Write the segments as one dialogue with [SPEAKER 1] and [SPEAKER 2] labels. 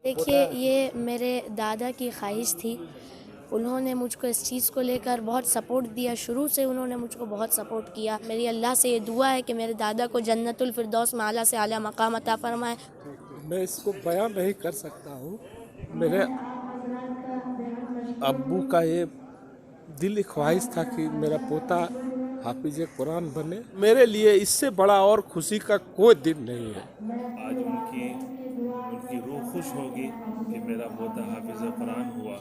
[SPEAKER 1] देखिए, ये मेरे दादा की ख्वाहिश थी। उन्होंने मुझको इस चीज़ को लेकर बहुत सपोर्ट दिया, शुरू से उन्होंने मुझको बहुत सपोर्ट किया। मेरी अल्लाह से ये दुआ है कि मेरे दादा को जन्नतुल फिरदौस में आला से आला मकाम अता फरमाए।
[SPEAKER 2] मैं इसको बयां नहीं कर सकता हूँ। मेरे अब्बू का ये दिली ख्वाहिश था कि मेरा पोता हाफिज कुरान बने। मेरे लिए इससे बड़ा और खुशी का कोई दिन नहीं है।
[SPEAKER 3] आज उनकी उनकी रूह खुश होगी कि मेरा पोता हाफिज़ कुरान हुआ।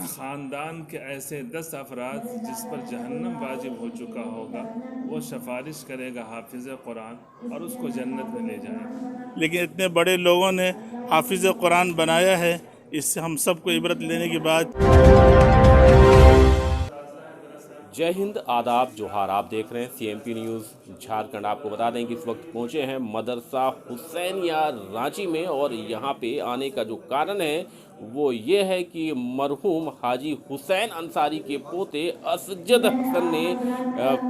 [SPEAKER 3] ख़ानदान के ऐसे 10 अफराद जिस पर जहन्नम वाजिब हो चुका होगा, वो सिफारिश करेगा हाफिज़ कुरान और उसको जन्नत में ले जाएगा।
[SPEAKER 4] लेकिन इतने बड़े लोगों ने हाफिज़ कुरान बनाया है, इससे हम सबको इबरत लेने की बात।
[SPEAKER 5] जय हिंद, आदाब, जोहार। आप देख रहे हैं CMP न्यूज़ झारखंड। आपको बता दें कि इस वक्त पहुंचे हैं मदरसा हुसैनिया रांची में, और यहां पे आने का जो कारण है वो ये है कि मरहूम हाजी हुसैन अंसारी के पोते असजद हसन ने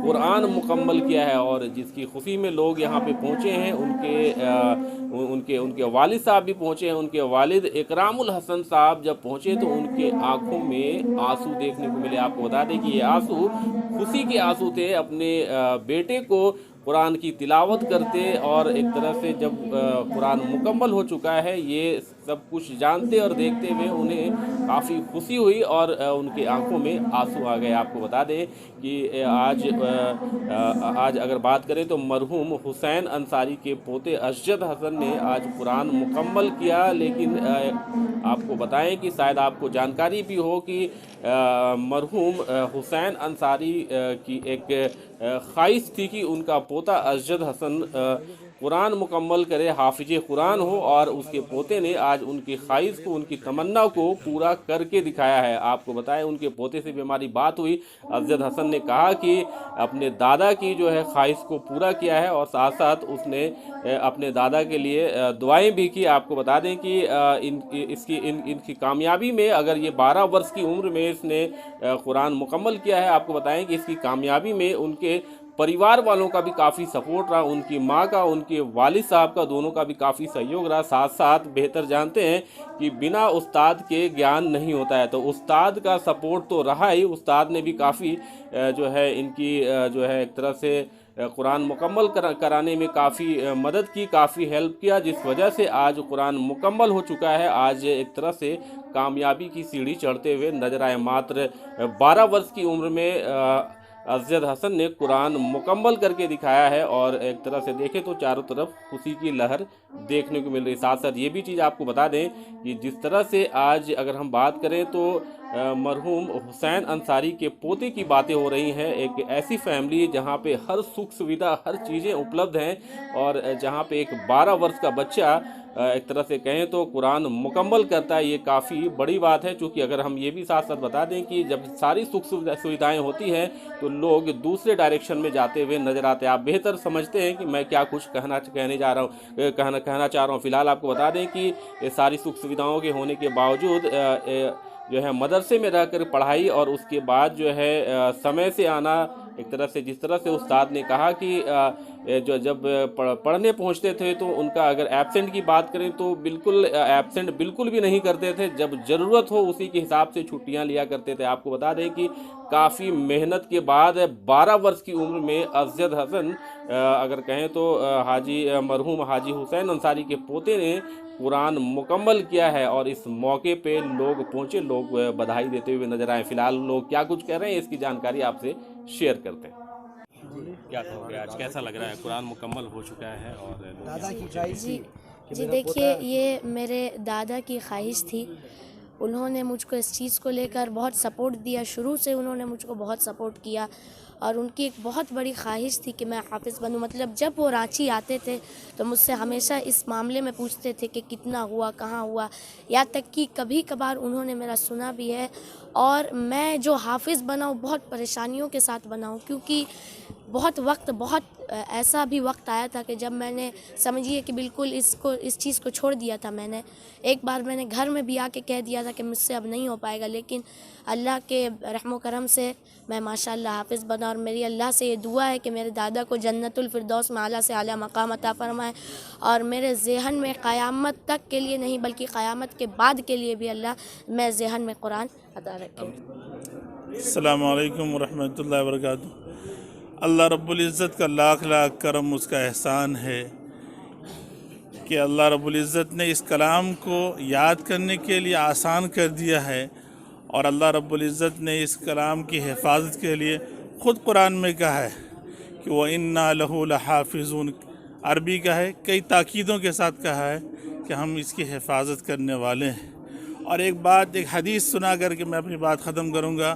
[SPEAKER 5] कुरान मुकम्मल किया है, और जिसकी खुशी में लोग यहां पे पहुंचे हैं। उनके उनके वालिद साहब भी पहुंचे हैं। उनके वालिद इकरामुल हसन साहब जब पहुंचे तो उनके आंखों में आंसू देखने को मिले। आपको बता दें कि ये आंसू खुशी के आंसू थे, अपने बेटे को कुरान की तिलावत करते, और एक तरह से जब कुरान मुकम्मल हो चुका है ये सब कुछ जानते और देखते हुए उन्हें काफ़ी खुशी हुई और उनकी आंखों में आंसू आ गए। आपको बता दें कि आज अगर बात करें तो मरहूम हुसैन अंसारी के पोते असजद हसन ने आज कुरान मुकम्मल किया। लेकिन आपको बताएं कि शायद आपको जानकारी भी हो कि मरहूम हुसैन अंसारी की एक ख्वाहिश थी कि उनका पोता असजद हसन कुरान मुकम्मल करे, हाफिज कुरान हो, और उसके पोते ने आज उनकी ख्वाहिश को, उनकी तमन्ना को पूरा करके दिखाया है। आपको बताएं उनके पोते से भी हमारी बात हुई। असजद हसन ने कहा कि अपने दादा की जो है ख्वाहिश को पूरा किया है, और साथ साथ उसने अपने दादा के लिए दुआएं भी की। आपको बता दें कि इनकी कामयाबी में, अगर ये 12 वर्ष की उम्र में इसने कुरान मुकम्मल किया है, आपको बताएं कि इसकी कामयाबी में उनके परिवार वालों का भी काफ़ी सपोर्ट रहा। उनकी माँ का, उनके वालिद साहब का, दोनों का भी काफ़ी सहयोग रहा। साथ साथ बेहतर जानते हैं कि बिना उस्ताद के ज्ञान नहीं होता है, तो उस्ताद का सपोर्ट तो रहा ही। उस्ताद ने भी काफ़ी जो है इनकी जो है एक तरह से कुरान मुकम्मल कराने में काफ़ी मदद की, काफ़ी हेल्प किया, जिस वजह से आज कुरान मुकम्मल हो चुका है। आज एक तरह से कामयाबी की सीढ़ी चढ़ते हुए नजर आए। मात्र 12 वर्ष की उम्र में असजद हसन ने कुरान मुकम्मल करके दिखाया है, और एक तरह से देखें तो चारों तरफ खुशी की लहर देखने को मिल रही है। साथ साथ ये भी चीज़ आपको बता दें कि जिस तरह से आज अगर हम बात करें तो मरहूम हुसैन अंसारी के पोते की बातें हो रही हैं। एक ऐसी फैमिली जहां पे हर सुख सुविधा, हर चीज़ें उपलब्ध हैं, और जहां पे एक 12 वर्ष का बच्चा एक तरह से कहें तो कुरान मुकम्मल करता है, ये काफ़ी बड़ी बात है। चूँकि अगर हम ये भी साथ साथ बता दें कि जब सारी सुख सुविधाएँ होती हैं तो लोग दूसरे डायरेक्शन में जाते हुए नजर आते हैं। आप बेहतर समझते हैं कि मैं क्या कुछ कहना चाह रहा हूँ। फिलहाल आपको बता दें कि ये सारी सुख सुविधाओं के होने के बावजूद जो है मदरसे में रहकर पढ़ाई, और उसके बाद जो है समय से आना, एक तरह से जिस तरह से उस्ताद ने कहा कि जो जब पढ़ने पहुंचते थे तो उनका अगर एब्सेंट की बात करें तो बिल्कुल एब्सेंट बिल्कुल भी नहीं करते थे। जब ज़रूरत हो उसी के हिसाब से छुट्टियां लिया करते थे। आपको बता दें कि काफ़ी मेहनत के बाद 12 वर्ष की उम्र में असजद हसन अगर कहें तो मरहूम हाजी हुसैन अंसारी के पोते ने कुरान मुकम्मल किया है, और इस मौके पे लोग पहुंचे, लोग बधाई देते हुए नजर आए। फिलहाल लोग क्या कुछ कह रहे हैं इसकी जानकारी आपसे शेयर करते हैं। क्या कहोगे, आज कैसा लग रहा है? कुरान मुकम्मल हो चुका है और
[SPEAKER 1] दादा की ख्वाहिश थी जी, देखिए, ये मेरे दादा की ख्वाहिश थी। उन्होंने मुझको इस चीज़ को लेकर बहुत सपोर्ट दिया, शुरू से उन्होंने मुझको बहुत सपोर्ट किया, और उनकी एक बहुत बड़ी ख्वाहिश थी कि मैं हाफिज़ बनूं। मतलब जब वो रांची आते थे तो मुझसे हमेशा इस मामले में पूछते थे कि कितना हुआ, कहाँ हुआ, या तक कि कभी कभार उन्होंने मेरा सुना भी है। और मैं जो हाफिज़ बनाऊँ बहुत परेशानियों के साथ बनाऊँ, क्योंकि बहुत ऐसा भी वक्त आया था कि जब मैंने समझिए कि बिल्कुल इस चीज़ को छोड़ दिया था। मैंने एक बार घर में भी आके कह दिया था था कि मुझसे अब नहीं हो पाएगा, लेकिन अल्लाह के रहमो करम से मैं माशाअल्लाह हाफिज़ बना। और मेरी अल्लाह से ये दुआ है कि मेरे दादा को जन्नतुल फिरदौस में आला से आला मकाम अता फरमाए और मेरे ज़हन में क़यामत तक के लिए नहीं बल्कि क़यामत के बाद के लिए भी अल्लाह मैं ज़हन में कुरान अता रखे।
[SPEAKER 4] अस्सलामु अलैकुम वरहमतुल्लाहि वबरकातुहू। अल्लाह रब्बुल इज़्ज़त का लाख लाख करम, उसका एहसान है कि अल्लाह रब्बुल इज़्ज़त ने इस कलाम को याद करने के लिए आसान कर दिया है और अल्लाह रब्बुल इज़्ज़त ने इस कलाम की हिफाजत के लिए ख़ुद कुरान में कहा है कि वह इन्ना लहू लहाफ़िज़ून। अरबी का है, कई ताकीदों के साथ कहा है कि हम इसकी हिफाजत करने वाले हैं। और एक हदीस सुना करके मैं अपनी बात ख़त्म करूँगा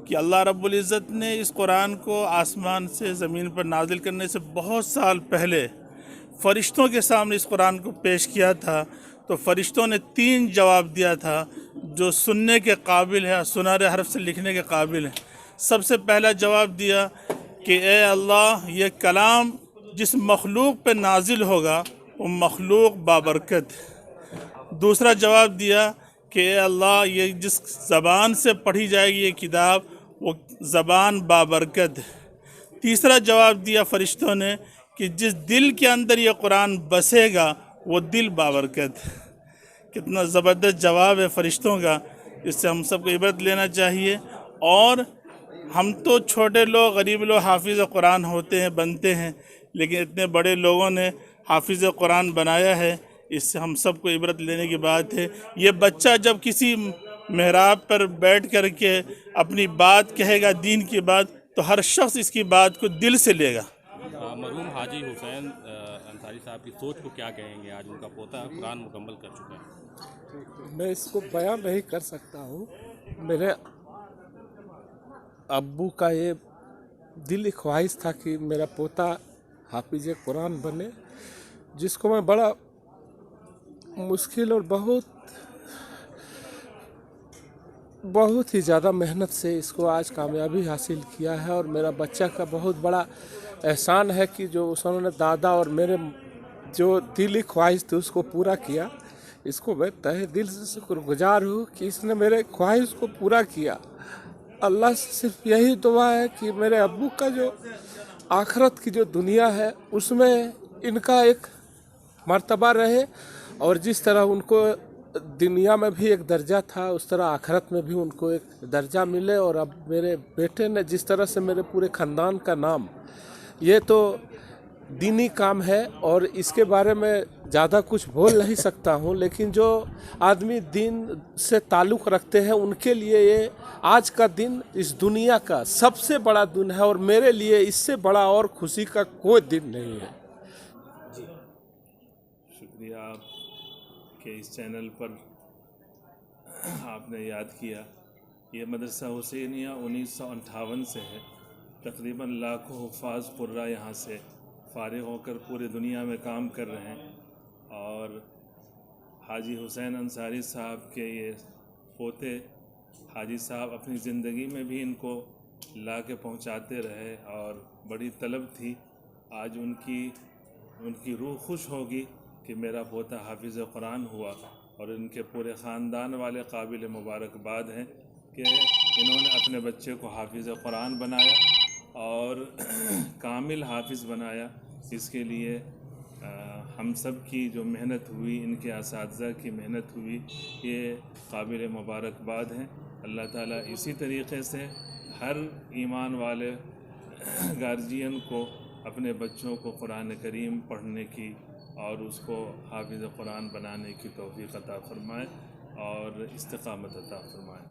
[SPEAKER 4] कि अल्लाह रब्बुल इज़्ज़त ने इस कुरान को आसमान से ज़मीन पर नाजिल करने से बहुत साल पहले फ़रिश्तों के सामने इस कुरान को पेश किया था, तो फ़रिश्तों ने 3 जवाब दिया था जो सुनने के काबिल है, सुनहरे हरफ से लिखने के काबिल है। सबसे पहला जवाब दिया कि ए अल्लाह, ये कलाम जिस मखलूक पे नाजिल होगा वो मखलूक बाबरकत। दूसरा जवाब दिया कि ए अल्लाह, ये जिस ज़बान से पढ़ी जाएगी ये किताब वो ज़बान बाबरकत। तीसरा जवाब दिया फ़रिश्तों ने कि जिस दिल के अंदर ये कुरान बसेगा वो दिल बाबरकत। कितना ज़बरदस्त जवाब है फ़रिश्तों का, इससे हम सबको इबरत लेना चाहिए। और हम तो छोटे लोग, गरीब लोग हाफिज़ कुरान होते हैं, बनते हैं, लेकिन इतने बड़े लोगों ने हाफिज़ कुरान बनाया है, इससे हम सबको इबरत लेने की बात है। ये बच्चा जब किसी मेहराब पर बैठ कर के अपनी बात कहेगा, दीन की बात, तो हर शख्स इसकी बात को दिल से लेगा।
[SPEAKER 5] मरहूम हाजी हुसैन अंसारी साहब की सोच को क्या कहेंगे? आज उनका पोता कुरान मुकम्मल कर चुका है।
[SPEAKER 2] मैं इसको बयान नहीं कर सकता हूँ। मेरे अब्बू का ये दिली ख्वाहिश था कि मेरा पोता हाफिज़ कुरान बने, जिसको मैं बड़ा मुश्किल और बहुत ही ज़्यादा मेहनत से इसको आज कामयाबी हासिल किया है। और मेरा बच्चा का बहुत बड़ा एहसान है कि जो उन्होंने दादा और मेरे जो दिली ख्वाहिश थी उसको पूरा किया। इसको मैं तहे दिल से शुक्रगुजार हूँ कि इसने मेरे ख्वाहिश को पूरा किया। अल्लाह से सिर्फ यही दुआ है कि मेरे अब्बू का जो आखिरत की जो दुनिया है उसमें इनका एक मर्तबा रहे, और जिस तरह उनको दुनिया में भी एक दर्जा था उस तरह आखिरत में भी उनको एक दर्जा मिले। और अब मेरे बेटे ने जिस तरह से मेरे पूरे ख़ानदान का नाम, ये तो दीनी काम है और इसके बारे में ज़्यादा कुछ बोल नहीं सकता हूँ, लेकिन जो आदमी दीन से ताल्लुक़ रखते हैं उनके लिए ये आज का दिन इस दुनिया का सबसे बड़ा दिन है और मेरे लिए इससे बड़ा और खुशी का कोई दिन नहीं है।
[SPEAKER 3] शुक्रिया आपके इस चैनल पर आपने याद किया। ये मदरसा हुसैनिया 1958 से है। तकरीबन लाखों हुफ़ाज़ कुर्रा यहाँ से फ़ारिग़ होकर पूरी दुनिया में काम कर रहे हैं। और हाजी हुसैन अंसारी साहब के ये पोते हाजी साहब अपनी ज़िंदगी में भी इनको ला के पहुँचाते रहे और बड़ी तलब थी। आज उनकी रूह खुश होगी कि मेरा पोता हाफिज़ कुरान हुआ, और इनके पूरे ख़ानदान वाले काबिल मुबारकबाद हैं कि इन्होंने अपने बच्चे को हाफिज़ कुरान बनाया और कामिल हाफिज़ बनाया। इसके लिए हम सब की जो मेहनत हुई, इनके असातिज़ा की मेहनत हुई, ये काबिल मुबारकबाद हैं। अल्लाह ताला इसी तरीक़े से हर ईमान वाले गार्जियन को अपने बच्चों को कुरान करीम पढ़ने की और उसको हाफिज़ कुरान बनाने की तौफ़ीक़ अता फ़रमाए और इस्तिक़ामत अता फ़रमाए।